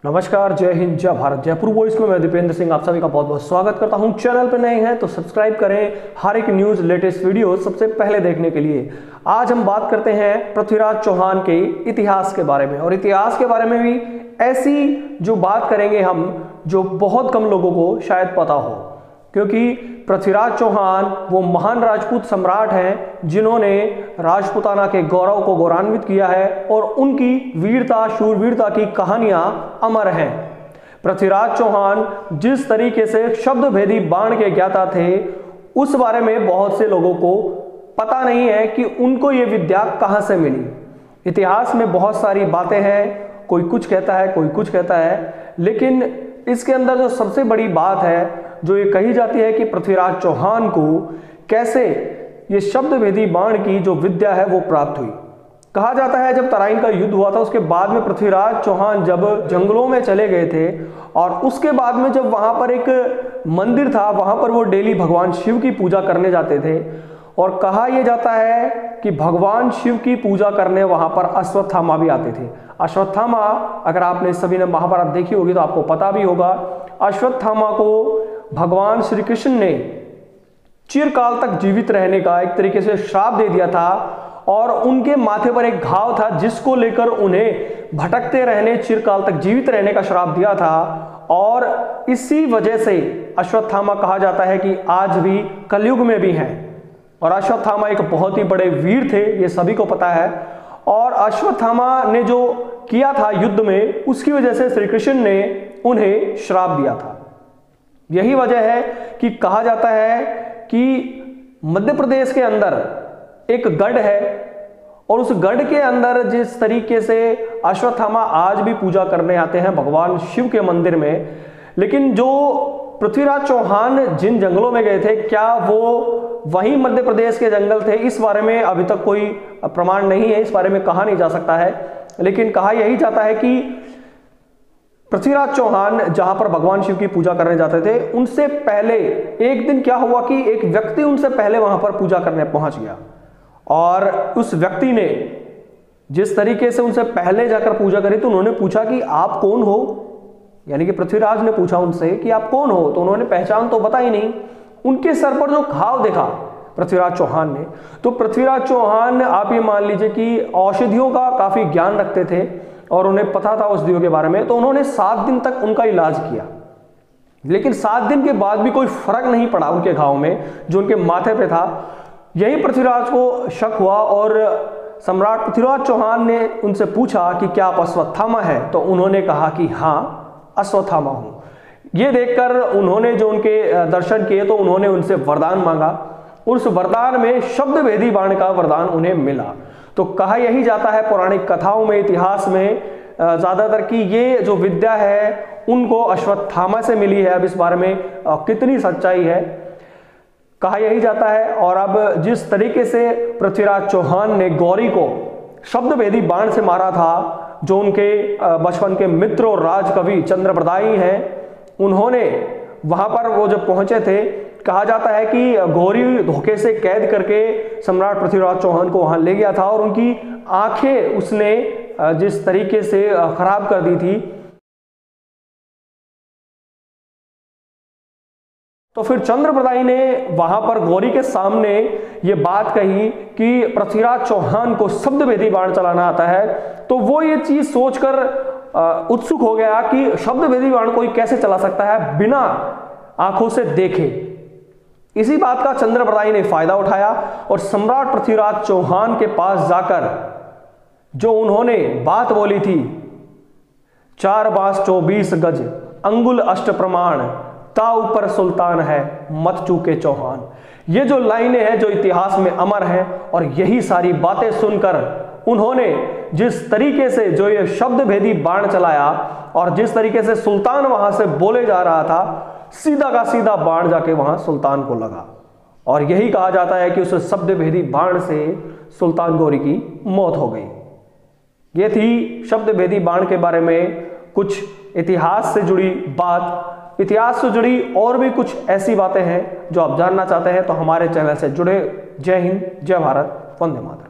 नमस्कार, जय हिंद, जय भारत। जयपुर वॉइस में मैं दीपेंद्र सिंह आप सभी का बहुत बहुत स्वागत करता हूं। चैनल पर नए हैं तो सब्सक्राइब करें हर एक न्यूज लेटेस्ट वीडियो सबसे पहले देखने के लिए। आज हम बात करते हैं पृथ्वीराज चौहान के इतिहास के बारे में, और इतिहास के बारे में भी ऐसी जो बात करेंगे हम जो बहुत कम लोगों को शायद पता हो, क्योंकि पृथ्वीराज चौहान वो महान राजपूत सम्राट हैं जिन्होंने राजपूताना के गौरव को गौरवान्वित किया है और उनकी वीरता शूरवीरता की कहानियां अमर हैं। पृथ्वीराज चौहान जिस तरीके से शब्द भेदी बाण के ज्ञाता थे, उस बारे में बहुत से लोगों को पता नहीं है कि उनको ये विद्या कहां से मिली। इतिहास में बहुत सारी बातें हैं, कोई कुछ कहता है, कोई कुछ कहता है, लेकिन इसके अंदर जो सबसे बड़ी बात है जो ये कही जाती है कि पृथ्वीराज चौहान को कैसे ये शब्द भेदी बाण की जो विद्या है वो प्राप्त हुई। कहा जाता है जब तराइन का युद्ध हुआ था उसके बाद में पृथ्वीराज चौहान जब जंगलों में चले गए थे, और उसके बाद में जब वहां पर एक मंदिर था, वहां पर वो डेली भगवान शिव की पूजा करने जाते थे। और कहा यह जाता है कि भगवान शिव की पूजा करने वहां पर अश्वत्थामा भी आते थे। अश्वत्थामा, अगर आपने सभी ने महाभारत देखी होगी तो आपको पता भी होगा, अश्वत्थामा को भगवान श्री कृष्ण ने चिरकाल तक जीवित रहने का एक तरीके से श्राप दे दिया था, और उनके माथे पर एक घाव था जिसको लेकर उन्हें भटकते रहने, चिरकाल तक जीवित रहने का श्राप दिया था। और इसी वजह से अश्वत्थामा कहा जाता है कि आज भी कलयुग में भी हैं। और अश्वत्थामा एक बहुत ही बड़े वीर थे, ये सभी को पता है। और अश्वत्थामा ने जो किया था युद्ध में, उसकी वजह से श्री कृष्ण ने उन्हें श्राप दिया था। यही वजह है कि कहा जाता है कि मध्य प्रदेश के अंदर एक गढ़ है, और उस गढ़ के अंदर जिस तरीके से अश्वत्थामा आज भी पूजा करने आते हैं भगवान शिव के मंदिर में, लेकिन जो पृथ्वीराज चौहान जिन जंगलों में गए थे, क्या वो वही मध्य प्रदेश के जंगल थे, इस बारे में अभी तक कोई प्रमाण नहीं है, इस बारे में कहा नहीं जा सकता है। लेकिन कहा यही जाता है कि पृथ्वीराज चौहान जहां पर भगवान शिव की पूजा करने जाते थे, उनसे पहले एक दिन क्या हुआ कि एक व्यक्ति उनसे पहले वहां पर पूजा करने पहुंच गया, और उस व्यक्ति ने जिस तरीके से उनसे पहले जाकर पूजा करी तो उन्होंने पूछा कि आप कौन हो, यानी कि पृथ्वीराज ने पूछा उनसे कि आप कौन हो, तो उन्होंने पहचान तो बताई नहीं। उनके सर पर जो घाव देखा पृथ्वीराज चौहान ने, तो पृथ्वीराज चौहान आप ये मान लीजिए कि औषधियों का काफी ज्ञान रखते थे और उन्हें पता था औषधियों के बारे में, तो उन्होंने 7 दिन तक उनका इलाज किया। लेकिन 7 दिन के बाद भी कोई फर्क नहीं पड़ा उनके घाव में जो उनके माथे पे था। यही पृथ्वीराज को शक हुआ, और सम्राट पृथ्वीराज चौहान ने उनसे पूछा कि क्या आप अश्वत्थामा है, तो उन्होंने कहा कि हाँ अश्वत्थामा हूं। ये देखकर उन्होंने जो उनके दर्शन किए तो उन्होंने उनसे वरदान मांगा। उस वरदान में शब्द भेदी बाण का वरदान उन्हें मिला। तो कहा यही जाता है पौराणिक कथाओं में, इतिहास में ज्यादातर कि ये जो विद्या है उनको अश्वत्थामा से मिली है। अब इस बारे में कितनी सच्चाई है कहा यही जाता है। और अब जिस तरीके से पृथ्वीराज चौहान ने गौरी को शब्द भेदी बाण से मारा था, जो उनके बचपन के मित्र और राजकवि चंद्रप्रदायी हैं, उन्होंने वहां पर वो जब पहुंचे थे, कहा जाता है कि गौरी धोखे से कैद करके सम्राट पृथ्वीराज चौहान को वहां ले गया था, और उनकी आंखें उसने जिस तरीके से खराब कर दी थी। तो फिर चंद्रप्रदायी ने वहां पर गौरी के सामने ये बात कही कि पृथ्वीराज चौहान को शब्द भेदी बाण चलाना आता है। तो वो ये चीज सोचकर उत्सुक हो गया कि शब्द भेदी बाण कोई कैसे चला सकता है बिना आंखों से देखे। इसी बात का चंद्रप्रदायी ने फायदा उठाया और सम्राट पृथ्वीराज चौहान के पास जाकर जो उन्होंने बात बोली थी, 4 बांस 24 गज अंगुल अष्ट प्रमाण, ता ऊपर सुल्तान है मत चूके चौहान। ये जो लाइनें हैं जो इतिहास में अमर हैं, और यही सारी बातें सुनकर उन्होंने जिस तरीके से जो ये शब्द भेदी बाण चलाया, और जिस तरीके से सुल्तान वहां से बोले जा रहा था, सीधा का सीधा बाण जाके वहां सुल्तान को लगा। और यही कहा जाता है कि उस शब्द भेदी बाण से सुल्तान गौरी की मौत हो गई। ये थी शब्द भेदी बाण के बारे में कुछ इतिहास से जुड़ी बात। इतिहास से जुड़ी और भी कुछ ऐसी बातें हैं जो आप जानना चाहते हैं तो हमारे चैनल से जुड़े। जय हिंद, जय भारत, वंदे मातरम।